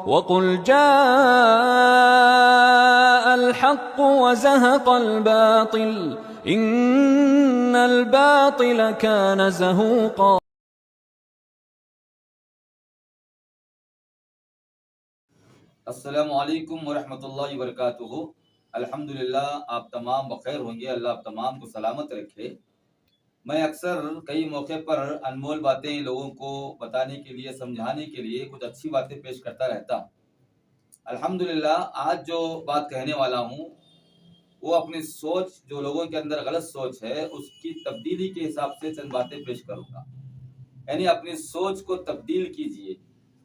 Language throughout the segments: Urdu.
وقل جاء الحق وزهق الباطل ان الباطل كان زهوقا. السلام علیکم ورحمۃ اللہ وبرکاتہ. الحمدللہ آپ تمام بخیر ہوں گے. اللہ آپ تمام کو سلامت رکھے. میں اکثر کئی موقع پر انمول باتیں لوگوں کو بتانے کے لیے، سمجھانے کے لیے کچھ اچھی باتیں پیش کرتا رہتا ہوں. الحمدللہ آج جو بات کہنے والا ہوں وہ اپنی سوچ، جو لوگوں کے اندر غلط سوچ ہے، اس کی تبدیلی کے حساب سے چند باتیں پیش کروں گا. یعنی اپنی سوچ کو تبدیل کیجئے.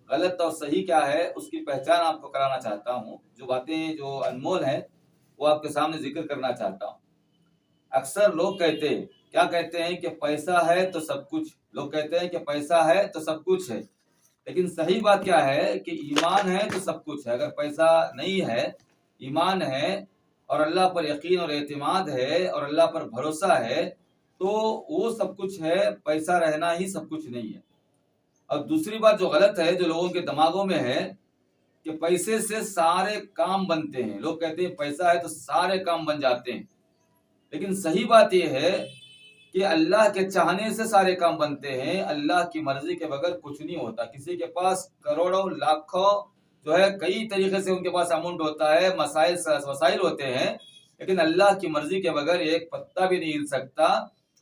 غلط اور صحیح کیا ہے اس کی پہچان آپ کو کرانا چاہتا ہوں. جو باتیں جو انمول ہیں وہ آپ کے سامنے ذکر کرنا چاہتا ہوں. اکثر لوگ کہتے ہیں، کیا کہتے ہیں کہ پیسہ ہے تو سب کچھ. لوگ کہتے ہیں کہ پیسہ ہے تو سب کچھ ہے. لیکن صحیح بات کیا ہے کہ ایمان ہے تو سب کچھ ہے. اگر پیسہ نہیں ہے، ایمان ہے اور اللہ پر یقین اور اعتماد ہے اور اللہ پر بھروسہ ہے تو وہ سب کچھ ہے. پیسہ رہنا ہی سب کچھ نہیں ہے. اور دوسری بات جو غلط ہے، جو لوگوں کے دماغوں میں ہے کہ پیسے سے سارے کام بنتے ہیں. لوگ کہتے ہیں پیسہ ہے تو سارے کام بن جاتے ہیں. لیکن صحیح بات یہ ہے کہ اللہ کے چاہنے سے سارے کام بنتے ہیں. اللہ کی مرضی کے بغیر کچھ نہیں ہوتا. کسی کے پاس کروڑوں لاکھوں جو ہے کئی طریقے سے ان کے پاس اماؤنٹ ہوتا ہے، وسائل ہوتے ہیں، لیکن اللہ کی مرضی کے بغیر ایک پتا بھی نہیں ہل سکتا.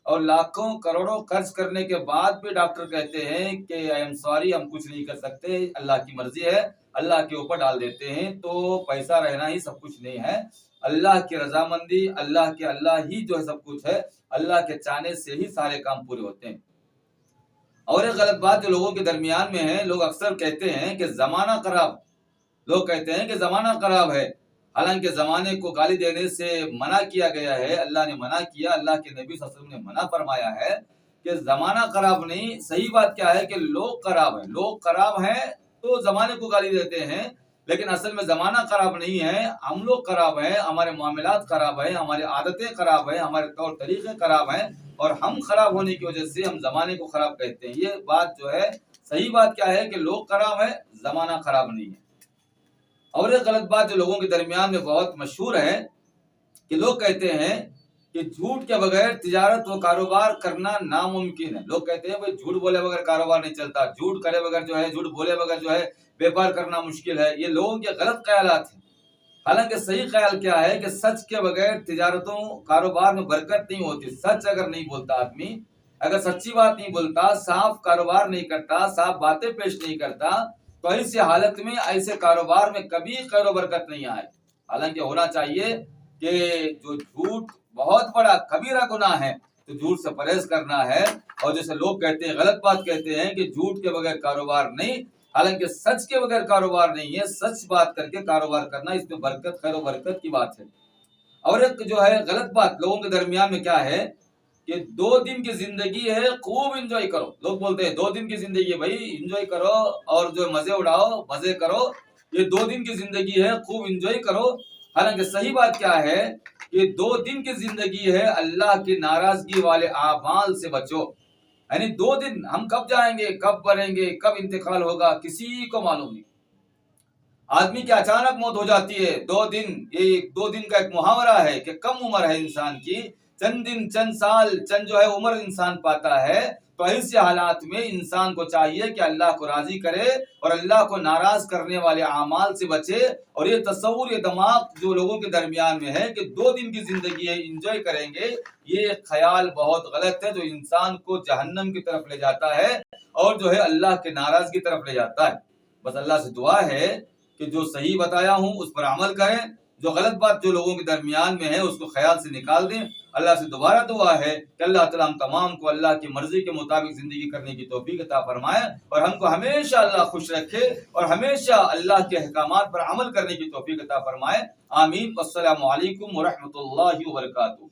اور لاکھوں کروڑوں خرچ کرنے کے بعد بھی ڈاکٹر کہتے ہیں کہ آئی ایم سوری، ہم کچھ نہیں کر سکتے، اللہ کی مرضی ہے، اللہ کے اوپر ڈال دیتے ہیں. تو پیسہ رہنا ہی سب کچھ نہیں ہے. اللہ کی رضامندی، اللہ ہی جو ہے سب کچھ ہے. اللہ کے چاہنے سے ہی سارے کام پورے ہوتے ہیں. اور ایک غلط بات جو لوگوں کے درمیان میں ہے، لوگ اکثر کہتے ہیں کہ زمانہ خراب. لوگ کہتے ہیں کہ زمانہ خراب ہے، حالانکہ زمانے کو گالی دینے سے منع کیا گیا ہے. اللہ نے منع کیا، اللہ کے نبی صلی اللہ علیہ وسلم نے منع فرمایا ہے کہ زمانہ خراب نہیں. صحیح بات کیا ہے کہ لوگ خراب ہیں. لوگ خراب ہیں تو زمانے کو گالی دیتے ہیں، لیکن اصل میں زمانہ خراب نہیں ہے، ہم لوگ خراب ہیں. ہمارے معاملات خراب ہیں، ہماری عادتیں خراب ہیں، ہمارے طور طریقے خراب ہیں، اور ہم خراب ہونے کی وجہ سے ہم زمانے کو خراب کہتے ہیں. یہ بات جو ہے، صحیح بات کیا ہے کہ لوگ خراب ہیں، زمانہ خراب نہیں ہے. اور ایک غلط بات جو لوگوں کے درمیان میں بہت مشہور ہے کہ لوگ کہتے ہیں کہ جھوٹ کے بغیر تجارت و کاروبار کرنا ناممکن ہے. لوگ کہتے ہیں بھائی جھوٹ بولے بغیر کاروبار نہیں چلتا، جھوٹ کرے بغیر جو ہے، جھوٹ بولے بغیر جو ہے بیپار کرنا مشکل ہے. یہ لوگوں کے غلط خیالات ہیں. حالانکہ صحیح خیال کیا ہے کہ سچ کے بغیر تجارتوں کاروبار میں برکت نہیں ہوتی. سچ اگر نہیں بولتا آدمی، اگر سچی بات نہیں بولتا، صاف کاروبار نہیں کرتا، صاف باتیں پیش نہیں کرتا، تو ایسی حالت میں ایسے کاروبار میں کبھی خیر و برکت نہیں آئے. حالانکہ ہونا چاہیے کہ جو جھوٹ بہت بڑا کبیرہ گناہ ہے، تو جھوٹ سے پرہیز کرنا ہے. اور جیسے لوگ کہتے ہیں، غلط بات کہتے ہیں کہ جھوٹ کے بغیر کاروبار نہیں، حالانکہ سچ کے بغیر کاروبار نہیں ہے. سچ بات کر کے کاروبار کرنا، اس میں برکت، خیر و برکت کی بات ہے. اور ایک جو ہے غلط بات لوگوں کے درمیان میں کیا ہے کہ 2 دن کی زندگی ہے، خوب انجوائے کرو. لوگ بولتے ہیں 2 دن کی زندگی ہے بھائی، انجوائے کرو اور جو مزے اڑاؤ، مزے کرو. یہ 2 دن کی زندگی ہے، خوب انجوائے کرو. حالانکہ صحیح بات کیا ہے کہ 2 دن کی زندگی ہے، اللہ کی ناراضگی والے اعمال سے بچو. یعنی 2 دن ہم کب جائیں گے، کب مریں گے، کب انتقال ہوگا، کسی کو معلوم نہیں. آدمی کی اچانک موت ہو جاتی ہے. 2 دن، یہ 2 دن کا ایک محاورہ ہے کہ کم عمر ہے انسان کی، چند دن، چند سال، چند جو ہے عمر انسان پاتا ہے. تو ایسے حالات میں انسان کو چاہیے کہ اللہ کو راضی کرے اور اللہ کو ناراض کرنے والے اعمال سے بچے. اور یہ تصور، یہ دماغ جو لوگوں کے درمیان میں ہے کہ 2 دن کی زندگی ہے، انجوائے کریں گے، یہ خیال بہت غلط ہے، جو انسان کو جہنم کی طرف لے جاتا ہے اور جو ہے اللہ کے ناراض کی طرف لے جاتا ہے. بس اللہ سے دعا ہے کہ جو صحیح بتایا ہوں اس پر عمل کریں، جو غلط بات جو لوگوں کے درمیان میں ہے اس کو خیال سے نکال دیں. اللہ سے دوبارہ دعا ہے کہ اللہ تعالیٰ ہم تمام کو اللہ کی مرضی کے مطابق زندگی کرنے کی توفیق عطا فرمائے، اور ہم کو ہمیشہ اللہ خوش رکھے اور ہمیشہ اللہ کے احکامات پر عمل کرنے کی توفیق عطا فرمائے. آمین. السلام علیکم ورحمۃ اللہ وبرکاتہ.